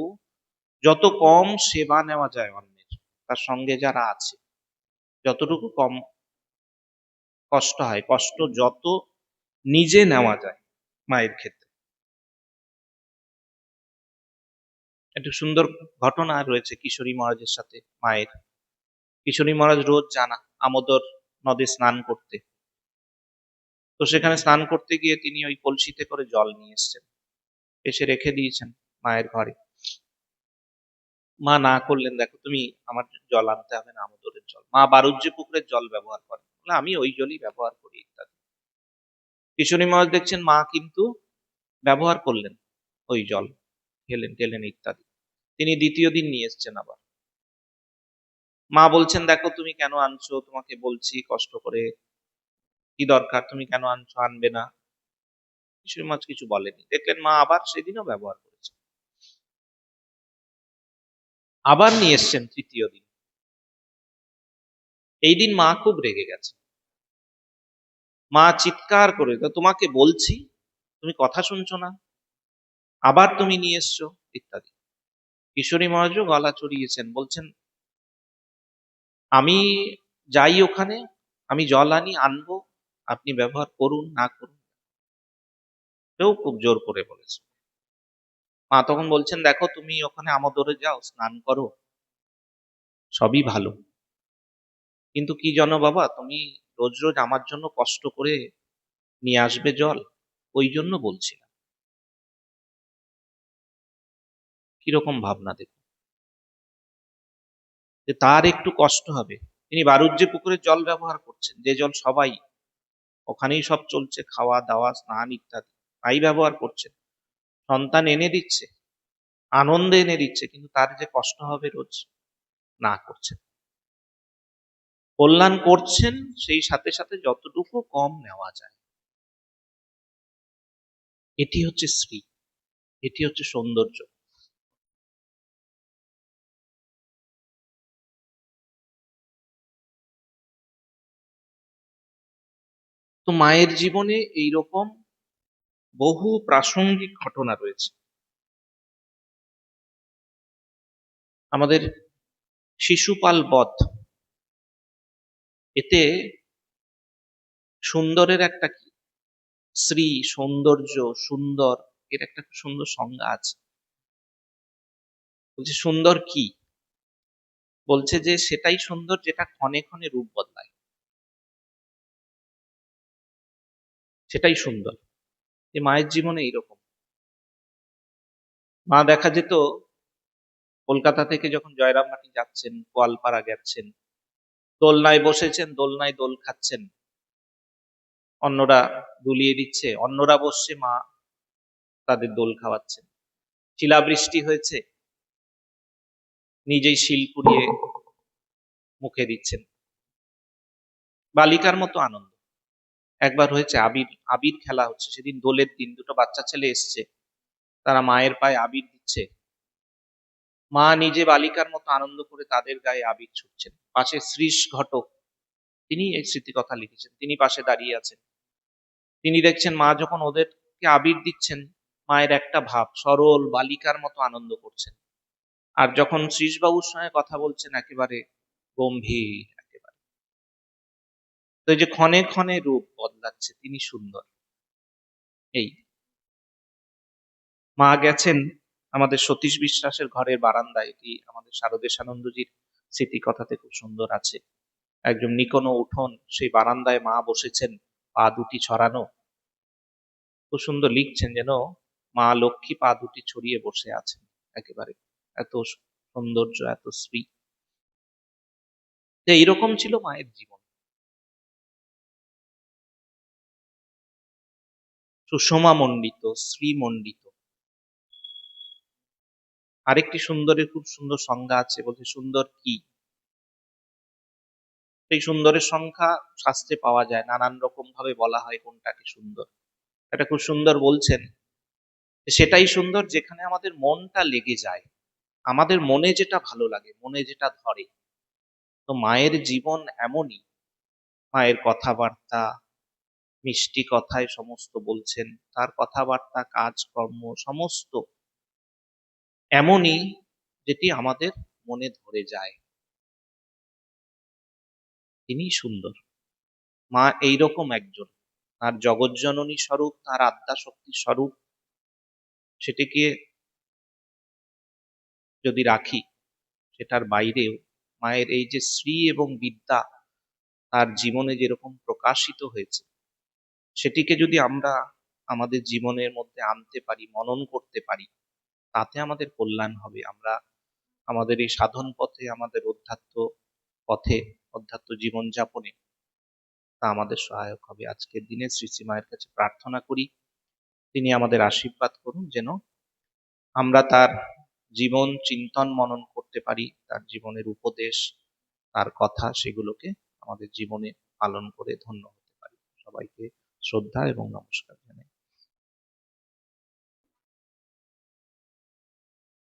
A: যত কম সেবা নেওয়া যায় অন্যের, তার সঙ্গে যারা আছে, যতটুকু কম কষ্ট হয়, কষ্ট যত নিজে নেওয়া যায় মায়ের ক্ষেত্রে। একটা সুন্দর ঘটনা রয়েছে কিশোরী মহারাজের সাথে মায়ের। কিশোরী মহারাজ রোজ জানা আমোদর নদে স্নান করতে, তো সেখানে স্নান করতে গিয়ে তিনি ওই কলসিতে করে জল নিয়ে এসেছেন, এসে রেখে দিয়েছেন মায়ের ঘরে। মা না করলেন, দেখো তুমি আমার জল আনতে হবে না, আমোদরের জল। মা বারুজ্যে পুকুরের জল ব্যবহার করেন, বলে, আমি ওই জলই ব্যবহার করি ইত্যাদি। কিশোরী মহারাজ দেখছেন মা কিন্তু ব্যবহার করলেন ওই জল, খেলেন টেলেন ইত্যাদি। তিনি দ্বিতীয় দিন নিয়ে এসছেন আবার। মা বলছেন, দেখো তুমি কেন আনছো, তোমাকে বলছি কষ্ট করে, কি দরকার, তুমি কেন আনছো, আনবে না। কিশোরী মহারাজ কিছু বলেনি, দেখলেন মা আবার সেদিনও ব্যবহার করেছে। আবার নিয়ে এসছেন তৃতীয় দিন। এই দিন মা খুব রেগে গেছে। মা চিৎকার করে, তোমাকে বলছি, তুমি কথা শুনছো না, আবার তুমি নিয়ে এসছো ইত্যাদি। কিশোরী মহারাজও গলা চড়িয়েছেন, বলছেন, আমি যাই ওখানে, আমি জল আনি, আনবো, আপনি ব্যবহার করুন না করুন। কেউ খুব জোর করে বলেছে। মা তখন বলছেন, দেখো তুমি ওখানে আমোদরে যাও, স্নান করো, সবই ভালো, কিন্তু কি জানো বাবা, তুমি রোজ রোজ আমার জন্য কষ্ট করে নিয়ে আসবে জল, ওই জন্য বলছিলাম। কিরকম ভাবনা দেখো, যে তার একটু কষ্ট হবে। তিনি বারুজ্যে পুকুরের জল ব্যবহার করছেন, যে জল সবাই, ওখানেই সব চলছে, খাওয়া দাওয়া স্নান ইত্যাদি, তাই ব্যবহার করছেন। সন্তান এনে দিচ্ছে, আনন্দে এনে দিচ্ছে, কিন্তু তার যে কষ্ট হবে রোজ, না করছেন। কল্যাণ করছেন, সেই সাথে সাথে যতটুকু কম নেওয়া যায়। এটি হচ্ছে শ্রী, এটি হচ্ছে সৌন্দর্য। তো মায়ের জীবনে এইরকম বহু প্রাসঙ্গিক ঘটনা রয়েছে। আমাদের শিশুপাল বধ, এতে সুন্দরের একটা কি, শ্রী, সৌন্দর্য, সুন্দর, এর একটা সুন্দর সংজ্ঞা আছে। বলছে সুন্দর কি, বলছে যে সেটাই সুন্দর যেটা ক্ষণে ক্ষণে রূপ বদলায়, সেটাই সুন্দর। যে মায়ের জীবনে এইরকম। মা দেখা যেত কলকাতা থেকে যখন জয়রামবাটি যাচ্ছেন, গোয়ালপাড়া গেছেন, দোলনায় বসেছেন, দোলনায় দোল খাচ্ছেন, অন্যরা দুলিয়ে দিচ্ছে, অন্যরা বসছে, মা তাদের দোল খাওয়াচ্ছেন। শিলাবৃষ্টি হয়েছে, নিজেই শিল কুড়িয়ে মুখে দিচ্ছেন, বালিকার মতো আনন্দ। একবার হয়েছে আবির, আবির খেলা হচ্ছে, সেদিন দোলের দিন, দুটো বাচ্চা ছেলে এসছে, তারা মায়ের পায়ে আবির দিচ্ছে, মা নিজে বালিকার মতো আনন্দ করে তাদের গায়ে আবির ছুটছেন। পাশে শ্রীশ ঘটক, তিনি এই স্মৃতিকথা লিখেছেন, তিনি পাশে দাঁড়িয়ে আছেন। তিনি দেখছেন মা যখন ওদেরকে আবির দিচ্ছেন, মায়ের একটা ভাব, সরল বালিকার মতো আনন্দ করছেন। আর যখন শ্রীশবাবুর সঙ্গে কথা বলছেন, একেবারে গম্ভীর, একেবারে। তো এই যে ক্ষণে ক্ষণে রূপ বদলাচ্ছে, তিনি সুন্দর। এই মা গেছেন আমাদের সতীশ বিশ্বাসের ঘরের বারান্দায়, এটি আমাদের শারদেশানন্দজির স্মৃতি কথাতে খুব সুন্দর আছে। একজন নিকোনো উঠোন, সেই বারান্দায় মা বসেছেন, পা দুটি ছড়ানো, খুব সুন্দর লিখছেন, যেন মা লক্ষ্মী পা দুটি ছড়িয়ে বসে আছেন, একেবারে এত সৌন্দর্য, এত শ্রী। যে এইরকম ছিল মায়ের জীবন, সুষমা মণ্ডিত, শ্রীমণ্ডিত। আরেকটি সুন্দরের খুব সুন্দর সংজ্ঞা আছে, বলছে সুন্দর কি, সেই সুন্দরের সংখ্যা শাস্ত্রে পাওয়া যায়, নানান রকম ভাবে বলা হয় কোনটাকে সুন্দর। এটা খুব সুন্দর বলছেন, সেটাই সুন্দর যেখানে আমাদের মনটা লেগে যায়, আমাদের মনে যেটা ভালো লাগে, মনে যেটা ধরে। তো মায়ের জীবন এমনই, মায়ের কথাবার্তা, মিষ্টি কথায় সমস্ত বলছেন, তার কথাবার্তা, কাজকর্ম সমস্ত এমনই, যেটি আমাদের মনে ধরে যায়। তিনি সুন্দর। মা এইরকম একজন, তার জগজ্জননী স্বরূপ, তার আদ্যা শক্তি স্বরূপ, সেটিকে যদি রাখি, সেটার বাইরেও মায়ের এই যে শ্রী এবং বিদ্যা তার জীবনে যেরকম প্রকাশিত হয়েছে, সেটিকে যদি আমরা আমাদের জীবনের মধ্যে আনতে পারি, মনন করতে পারি, তাতে আমাদের কল্যাণ হবে। আমরা আমাদের এই সাধন পথে, আমাদের পথে, অধ্যাত্ম জীবনযাপনে তা আমাদের সহায়ক হবে। আজকের দিনে শ্রী শ্রী মায়ের কাছে প্রার্থনা করি, তিনি আমাদের আশীর্বাদ করুন যেন আমরা তার জীবন চিন্তন মনন করতে পারি, তার জীবনের উপদেশ, তার কথা সেগুলোকে আমাদের জীবনে পালন করে ধন্য হতে পারি। সবাইকে শ্রদ্ধা এবং নমস্কার জানাই।